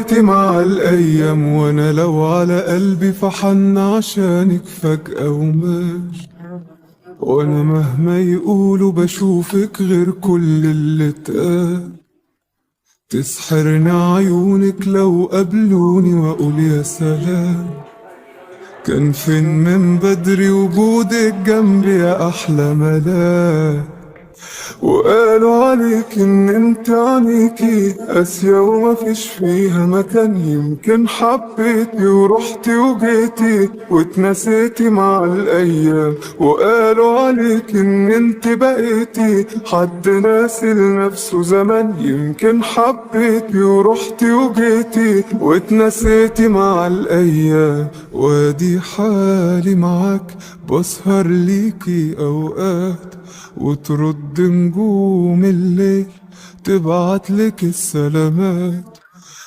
ونسيتي مع الأيام، وأنا لو على قلبي فحن عشانك فجأة وماشي. وأنا مهما يقولوا بشوفك غير كل اللي اتقال. تسحرني عيونك لو قابلوني وأقول يا سلام. كان فين من بدري وجودك جنبي يا أحلى ملاك. وقالوا عليك ان انت عليكي قاسية ومفيش فيها مكان. يمكن حبيتي ورحتي وجيتي واتنسيتي مع الايام. وقالوا عليك ان انت بقيتي حد ناسي لنفسه زمان. يمكن حبيتي ورحتي وجيتي واتنسيتي مع الايام. وادي حالي معاك بسهر ليكي اوقات، وترد نجوم الليل تبعتلك السلامات.